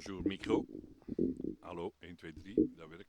Bonjour micro. Hallo, 1, 2, 3, dat werkt.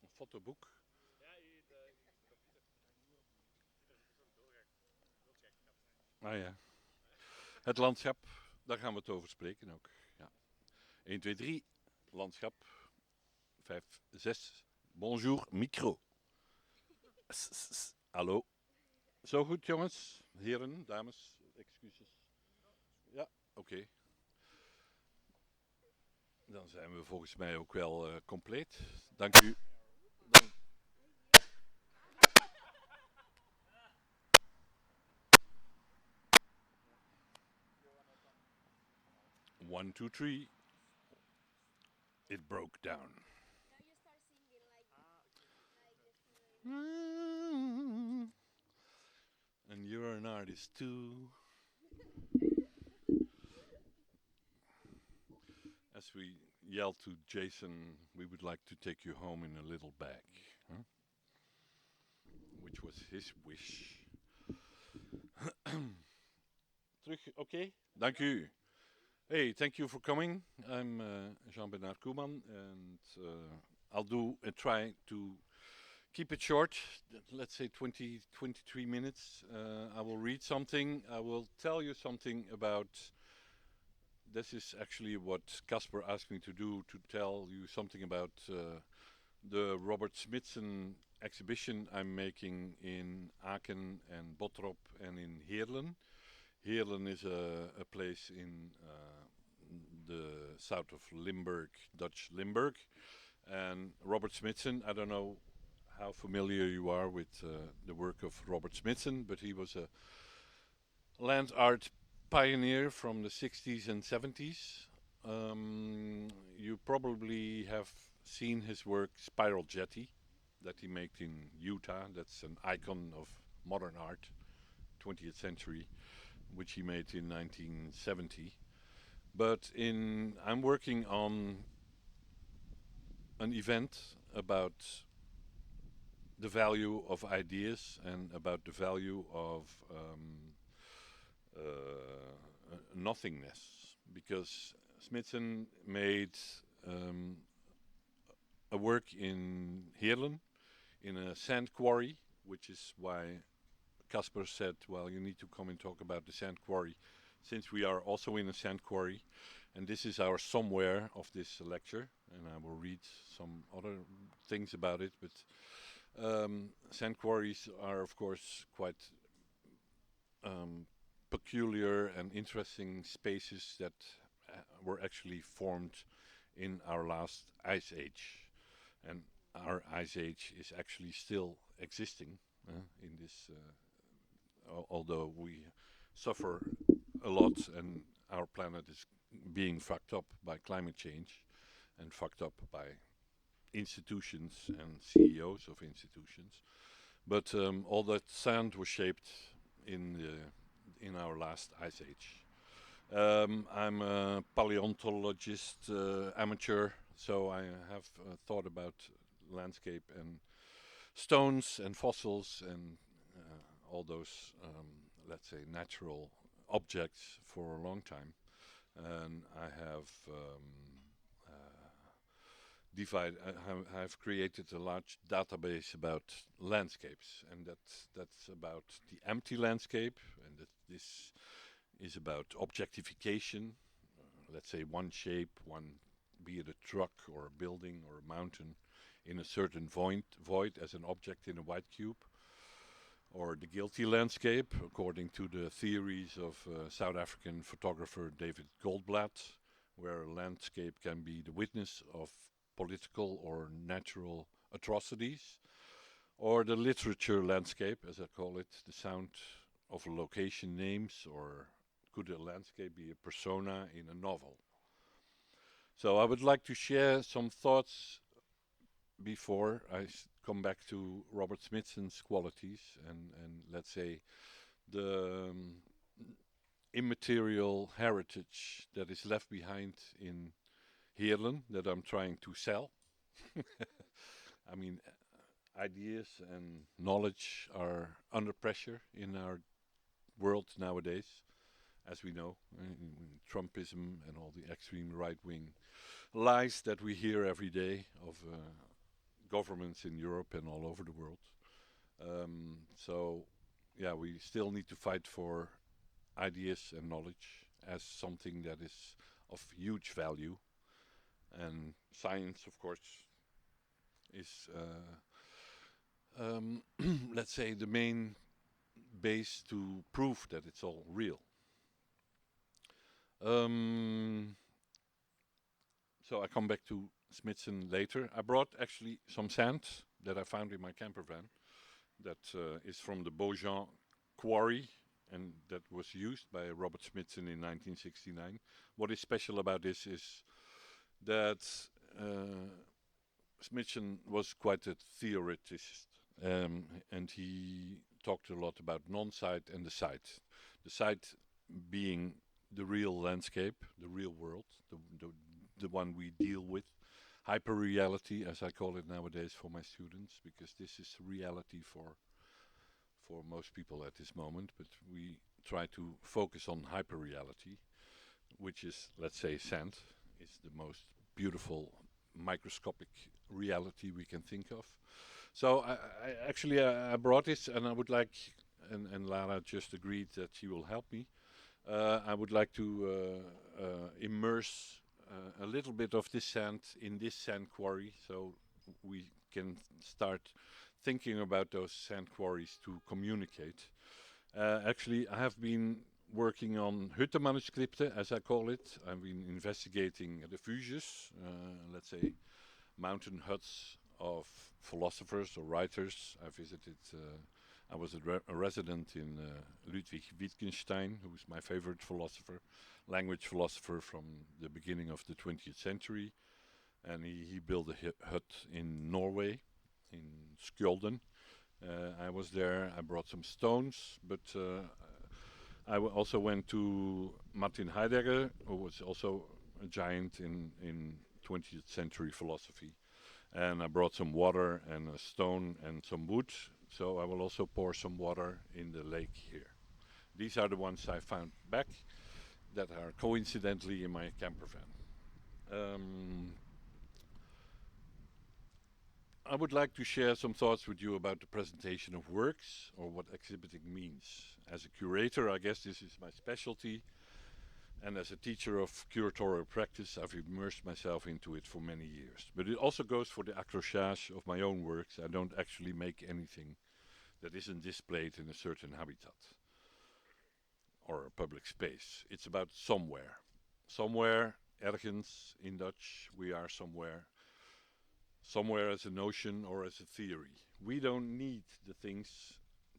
Een fotoboek. Ah ja. Het landschap, daar gaan we het over spreken ook. Ja. 1, 2, 3, landschap. 5, 6. Bonjour micro. Hallo. Zo goed jongens, heren, dames, excuses. Ja, oké. Dan zijn we volgens mij ook wel compleet. Dank u. Dan 1, 2, 3. It broke down. And you're an artist too. As we yelled to Jason, we would like to take you home in a little bag, huh? Which was his wish. Terug, oké? Dank u. Hey, thank you for coming. I'm Jean-Bernard Koeman, and I'll do and try to keep it short. Let's say 20, 23 minutes. I will read something. I will tell you something about. This is actually what Casper asked me to do, to tell you something about the Robert Smithson exhibition I'm making in Aken and Bottrop and in Heerlen. Heerlen is a place in the south of Limburg, Dutch Limburg. And Robert Smithson, I don't know how familiar you are with the work of Robert Smithson, but he was a land art pioneer from the 60s and 70s. You probably have seen his work Spiral Jetty that he made in Utah. That's an icon of modern art, 20th century, which he made in 1970. But I'm working on an event about the value of ideas and about the value of nothingness, because Smithson made um, a work in Heerlen in a sand quarry, which is why Casper said, well, you need to come and talk about the sand quarry, since we are also in a sand quarry. And this is our somewhere of this lecture, and I will read some other things about it. But sand quarries are, of course, quite peculiar and interesting spaces that were actually formed in our last ice age. And our ice age is actually still existing in this, although we suffer a lot and our planet is being fucked up by climate change and fucked up by institutions and CEOs of institutions. But all that sand was shaped in our last ice age. I'm a paleontologist, amateur, so I have thought about landscape and stones and fossils and all those, let's say, natural objects for a long time. And I have I've created a large database about landscapes, and that's about the empty landscape, and this is about objectification. Let's say one shape, be it a truck or a building or a mountain, in a certain void as an object in a white cube, or the guilty landscape, according to the theories of South African photographer David Goldblatt, where a landscape can be the witness of political or natural atrocities, or the literature landscape, as I call it, the sound of location names, or could a landscape be a persona in a novel? So I would like to share some thoughts before I come back to Robert Smithson's qualities and let's say the immaterial heritage that is left behind in Heerlen that I'm trying to sell. I mean, ideas and knowledge are under pressure in our world nowadays, as we know, Trumpism and all the extreme right wing lies that we hear every day of governments in Europe and all over the world. So, yeah, we still need to fight for ideas and knowledge as something that is of huge value. And science, of course, is, let's say, the main base to prove that it's all real. Um, so I come back to Smithson later. I brought actually some sand that I found in my camper van that is from the Beaujean quarry and that was used by Robert Smithson in 1969. What is special about this is that uh, Smithson was quite a theoretist, and he talked a lot about non-sight and the sight. The sight being the real landscape, the real world, the one we deal with. Hyper reality, as I call it nowadays for my students, because this is reality for most people at this moment. But we try to focus on hyper reality, which is, let's say, sand, is the most beautiful microscopic reality we can think of. So I actually I brought this, and I would like, and Lara just agreed that she will help me. I would like to immerse a little bit of this sand in this sand quarry, so we can start thinking about those sand quarries to communicate. Actually, I have been working on Huttenmanuscripten, as I call it. I've been investigating refuges, let's say mountain huts of philosophers or writers. I visited, I was a resident in Ludwig Wittgenstein, who is my favorite philosopher, language philosopher from the beginning of the 20th century. And he built a hut in Norway, in Skjolden. I was there, I brought some stones, but also went to Martin Heidegger, who was also a giant in 20th century philosophy. And I brought some water and a stone and some wood, so I will also pour some water in the lake here. These are the ones I found back that are coincidentally in my camper van. I would like to share some thoughts with you about the presentation of works, or what exhibiting means. As a curator, I guess this is my specialty, and as a teacher of curatorial practice, I've immersed myself into it for many years. But it also goes for the accrochage of my own works. I don't actually make anything that isn't displayed in a certain habitat or a public space. It's about somewhere. Somewhere, ergens in Dutch, we are somewhere. Somewhere as a notion or as a theory. We don't need the things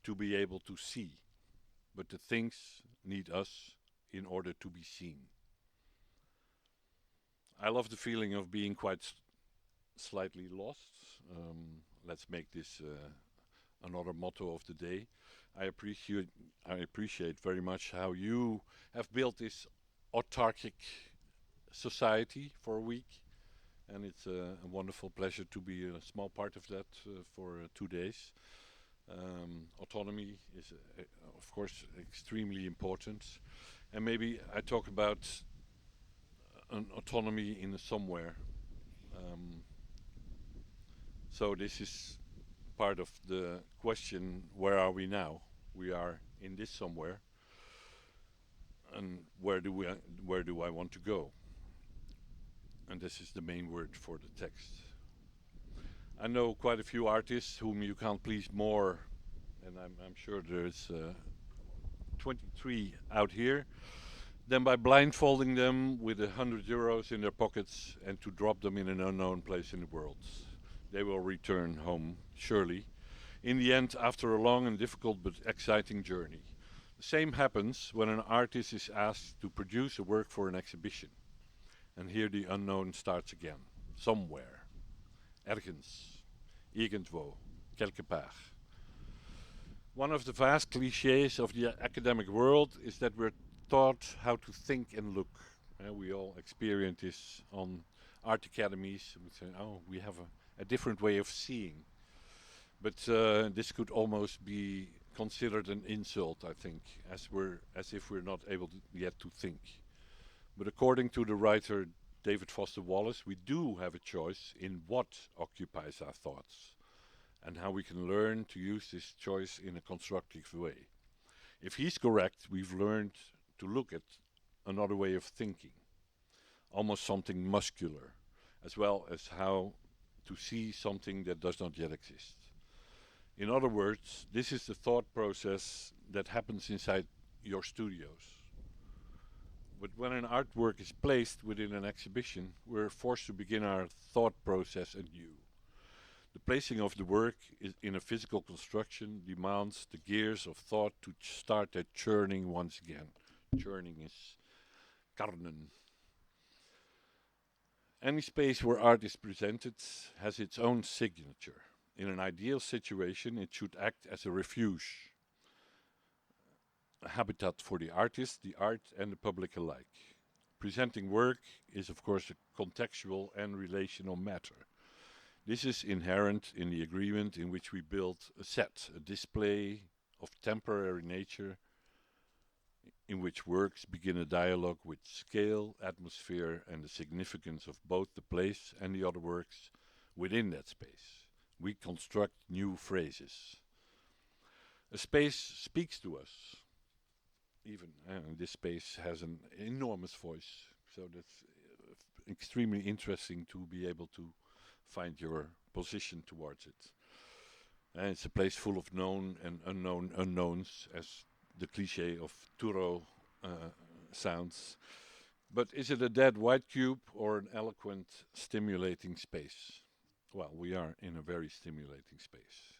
to be able to see, but the things need us in order to be seen. I love the feeling of being quite slightly lost. Let's make this another motto of the day. I appreciate very much how you have built this autarkic society for a week, and it's a wonderful pleasure to be a small part of that for 2 days. Autonomy is, of course, extremely important, and maybe I talk about an autonomy in a somewhere. So this is part of the question: where are we now? We are in this somewhere, and where do I want to go? And this is the main word for the text. I know quite a few artists whom you can't please more, and I'm sure there's 23 out here, than by blindfolding them with €100 in their pockets and to drop them in an unknown place in the world. They will return home, surely, in the end, after a long and difficult but exciting journey. The same happens when an artist is asked to produce a work for an exhibition. And here the unknown starts again. Somewhere. Ergens. Irgendwo. Quelque part. One of the vast clichés of the academic world is that we're taught how to think and look. We all experience this on art academies. We say, oh, we have a different way of seeing. But this could almost be considered an insult, I think, as if we're not able yet to think. But according to the writer David Foster Wallace, we do have a choice in what occupies our thoughts and how we can learn to use this choice in a constructive way. If he's correct, we've learned to look at another way of thinking, almost something muscular, as well as how to see something that does not yet exist. In other words, this is the thought process that happens inside your studios. But when an artwork is placed within an exhibition, we're forced to begin our thought process anew. The placing of the work in a physical construction demands the gears of thought to start their churning once again. Churning is karnen. Any space where art is presented has its own signature. In an ideal situation, it should act as a refuge, a habitat for the artist, the art, and the public alike. Presenting work is, of course, a contextual and relational matter. This is inherent in the agreement in which we build a set, a display of temporary nature, in which works begin a dialogue with scale, atmosphere, and the significance of both the place and the other works within that space. We construct new phrases. A space speaks to us. Even this space has an enormous voice, so that's extremely interesting to be able to find your position towards it. And it's a place full of known and unknown unknowns, as the cliche of Turo sounds. But is it a dead white cube or an eloquent, stimulating space? Well, we are in a very stimulating space.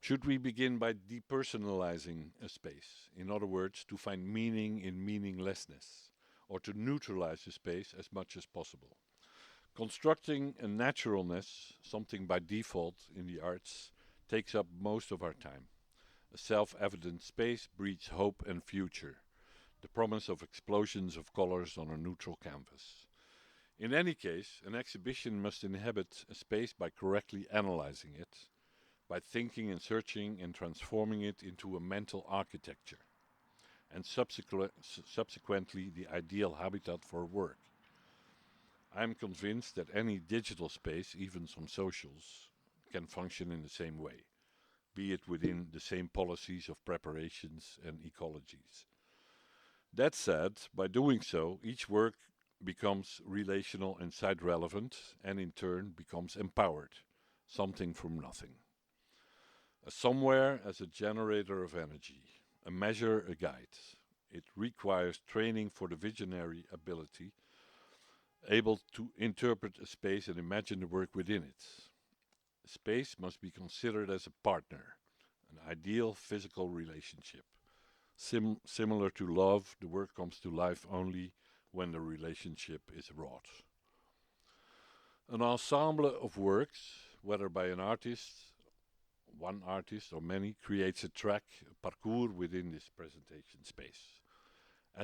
Should we begin by depersonalizing a space? In other words, to find meaning in meaninglessness, or to neutralize a space as much as possible? Constructing a naturalness, something by default in the arts, takes up most of our time. A self-evident space breeds hope and future, the promise of explosions of colors on a neutral canvas. In any case, an exhibition must inhabit a space by correctly analyzing it, by thinking and searching and transforming it into a mental architecture, and subsequently the ideal habitat for work. I am convinced that any digital space, even some socials, can function in the same way, be it within the same policies of preparations and ecologies. That said, by doing so, each work becomes relational and site relevant, and in turn becomes empowered, something from nothing. A somewhere as a generator of energy, a measure, a guide. It requires training for the visionary ability, able to interpret a space and imagine the work within it. Space must be considered as a partner, an ideal physical relationship. Similar to love, the work comes to life only when the relationship is wrought. An ensemble of works, whether by an artist, one artist or many, creates a track, a parcours within this presentation space.